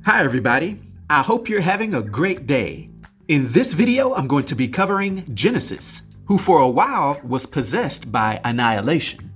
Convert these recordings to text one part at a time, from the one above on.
Hi everybody, I hope you're having a great day. In this video, I'm going to be covering Genesis, who for a while was possessed by Annihilation.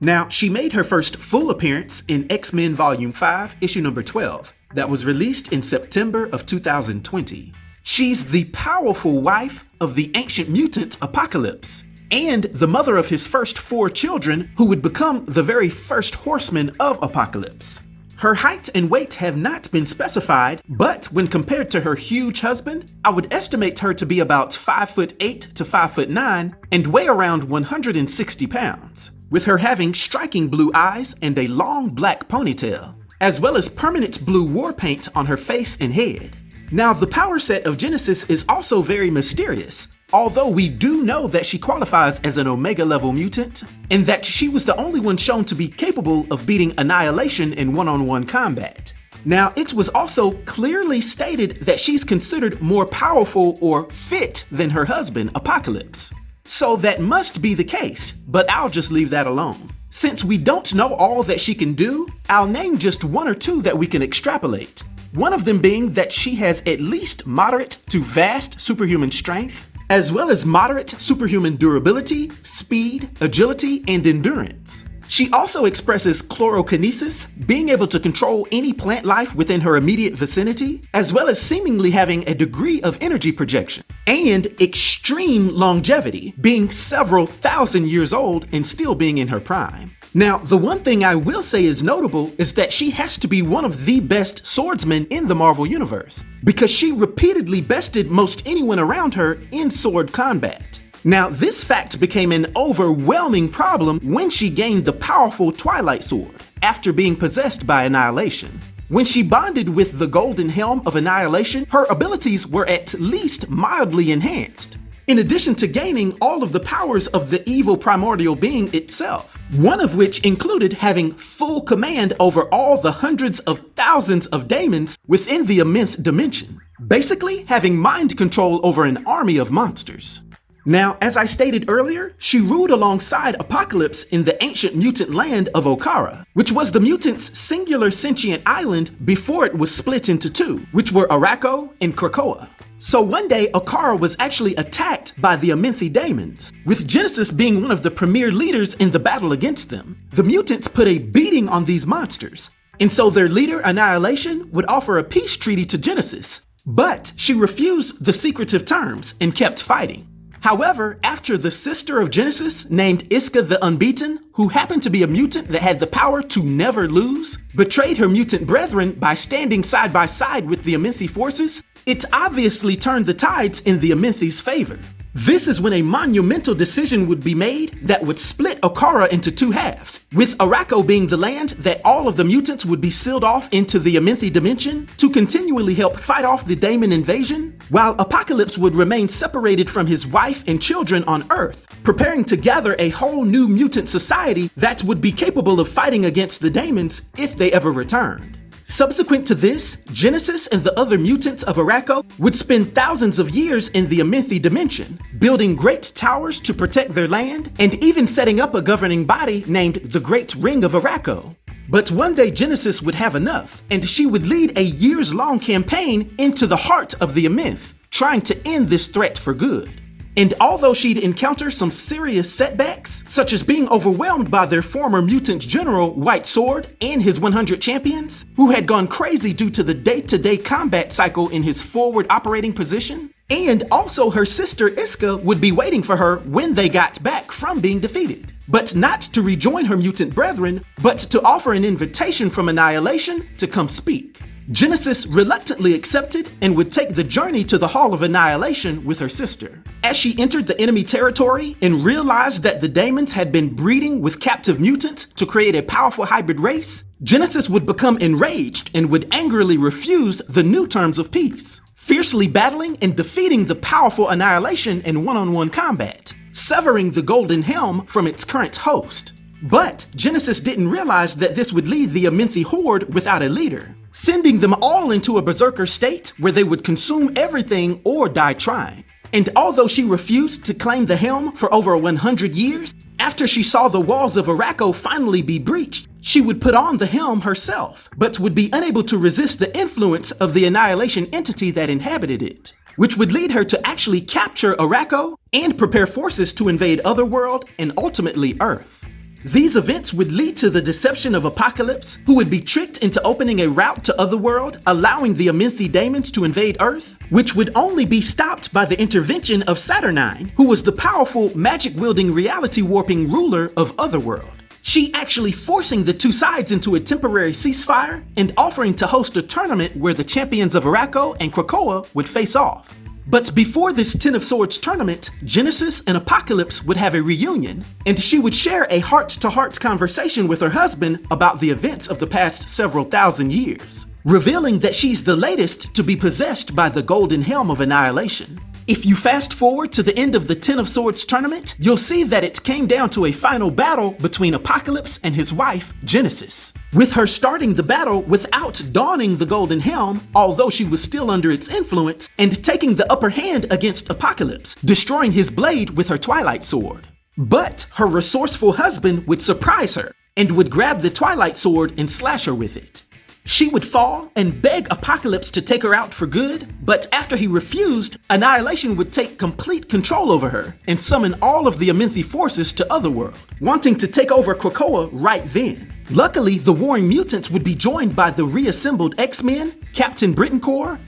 Now, she made her first full appearance in X-Men Volume 5, issue number 12, that was released in September of 2020. She's the powerful wife of the ancient mutant Apocalypse, and the mother of his first 4 children who would become the very first horseman of Apocalypse. Her height and weight have not been specified, but when compared to her huge husband, I would estimate her to be about 5'8" to 5'9" and weigh around 160 pounds, with her having striking blue eyes and a long black ponytail, as well as permanent blue war paint on her face and head. Now, the power set of Genesis is also very mysterious, although we do know that she qualifies as an Omega level mutant, and that she was the only one shown to be capable of beating Annihilation in one-on-one combat. Now, it was also clearly stated that she's considered more powerful or fit than her husband, Apocalypse. So that must be the case, but I'll just leave that alone. Since we don't know all that she can do, I'll name just 1 or 2 that we can extrapolate. One of them being that she has at least moderate to vast superhuman strength, as well as moderate superhuman durability, speed, agility, and endurance. She also expresses Chlorokinesis, being able to control any plant life within her immediate vicinity, as well as seemingly having a degree of energy projection, and extreme longevity, being several thousand years old and still being in her prime. Now, the one thing I will say is notable is that she has to be one of the best swordsmen in the Marvel Universe, because she repeatedly bested most anyone around her in sword combat. Now, this fact became an overwhelming problem when she gained the powerful Twilight Sword, after being possessed by Annihilation. When she bonded with the Golden Helm of Annihilation, her abilities were at least mildly enhanced, in addition to gaining all of the powers of the evil primordial being itself, one of which included having full command over all the hundreds of thousands of daemons within the Amenth dimension, basically having mind control over an army of monsters. Now, as I stated earlier, she ruled alongside Apocalypse in the ancient mutant land of Okkara, which was the mutants' singular sentient island before it was split into 2, which were Arakko and Krakoa. So one day, Okkara was actually attacked by the Amenthi daemons, with Genesis being one of the premier leaders in the battle against them. The mutants put a beating on these monsters, and so their leader, Annihilation, would offer a peace treaty to Genesis, but she refused the secretive terms and kept fighting. However, after the sister of Genesis, named Iska the Unbeaten, who happened to be a mutant that had the power to never lose, betrayed her mutant brethren by standing side by side with the Amenthi forces, it obviously turned the tides in the Amenthi's favor. This is when a monumental decision would be made that would split Okkara into 2 halves, with Arakko being the land that all of the mutants would be sealed off into the Amenthi dimension to continually help fight off the daemon invasion, while Apocalypse would remain separated from his wife and children on Earth, preparing to gather a whole new mutant society that would be capable of fighting against the daemons if they ever returned. Subsequent to this, Genesis and the other mutants of Arakko would spend thousands of years in the Amenthi dimension, building great towers to protect their land, and even setting up a governing body named the Great Ring of Arakko. But one day Genesis would have enough, and she would lead a years-long campaign into the heart of the Amenth, trying to end this threat for good. And although she'd encounter some serious setbacks, such as being overwhelmed by their former mutant general, White Sword, and his 100 champions, who had gone crazy due to the day-to-day combat cycle in his forward operating position, and also her sister Iska would be waiting for her when they got back from being defeated. But not to rejoin her mutant brethren, but to offer an invitation from Annihilation to come speak. Genesis reluctantly accepted and would take the journey to the Hall of Annihilation with her sister. As she entered the enemy territory and realized that the daemons had been breeding with captive mutants to create a powerful hybrid race, Genesis would become enraged and would angrily refuse the new terms of peace, fiercely battling and defeating the powerful Annihilation in one-on-one combat, severing the Golden Helm from its current host. But Genesis didn't realize that this would leave the Amenthi horde without a leader, sending them all into a berserker state where they would consume everything or die trying. And although she refused to claim the helm for over 100 years, after she saw the walls of Arakko finally be breached, She would put on the helm herself, but would be unable to resist the influence of the Annihilation entity that inhabited it, which would lead her to actually capture Arakko and prepare forces to invade Otherworld and ultimately Earth. These events would lead to the deception of Apocalypse, who would be tricked into opening a route to Otherworld, allowing the Amenthi daemons to invade Earth, which would only be stopped by the intervention of Saturnyne, who was the powerful, magic-wielding, reality-warping ruler of Otherworld. She actually forcing the two sides into a temporary ceasefire and offering to host a tournament where the champions of Arakko and Krakoa would face off. But before this Ten of Swords tournament, Genesis and Apocalypse would have a reunion, and she would share a heart-to-heart conversation with her husband about the events of the past several thousand years, revealing that she's the latest to be possessed by the Golden Helm of Annihilation. If you fast forward to the end of the Ten of Swords tournament, you'll see that it came down to a final battle between Apocalypse and his wife, Genesis, with her starting the battle without donning the Golden Helm, although she was still under its influence, and taking the upper hand against Apocalypse, destroying his blade with her Twilight Sword. But her resourceful husband would surprise her, and would grab the Twilight Sword and slash her with it. She would fall and beg Apocalypse to take her out for good, but after he refused, Annihilation would take complete control over her and summon all of the Amenthi forces to Otherworld, wanting to take over Krakoa right then. Luckily, the warring mutants would be joined by the reassembled X-Men, Captain Britain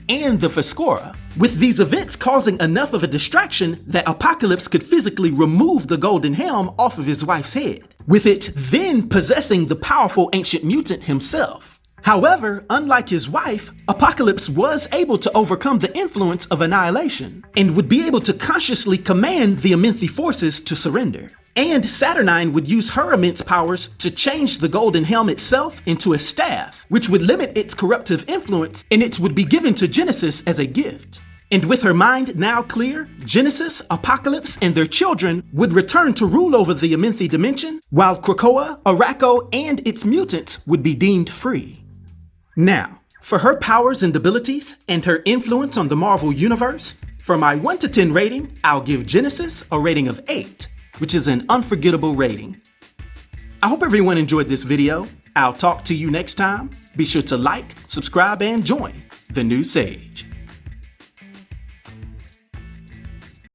and the Vescora, with these events causing enough of a distraction that Apocalypse could physically remove the Golden Helm off of his wife's head, with it then possessing the powerful ancient mutant himself. However, unlike his wife, Apocalypse was able to overcome the influence of Annihilation and would be able to consciously command the Amenthi forces to surrender. And Saturnyne would use her immense powers to change the Golden Helm itself into a staff, which would limit its corruptive influence, and it would be given to Genesis as a gift. And with her mind now clear, Genesis, Apocalypse, and their children would return to rule over the Amenthi dimension, while Krakoa, Arakko, and its mutants would be deemed free. Now, for her powers and abilities and her influence on the Marvel Universe, for my 1 to 10 rating, I'll give Genesis a rating of 8, which is an unforgettable rating. I hope everyone enjoyed this video. I'll talk to you next time. Be sure to like, subscribe, and join the new Sage.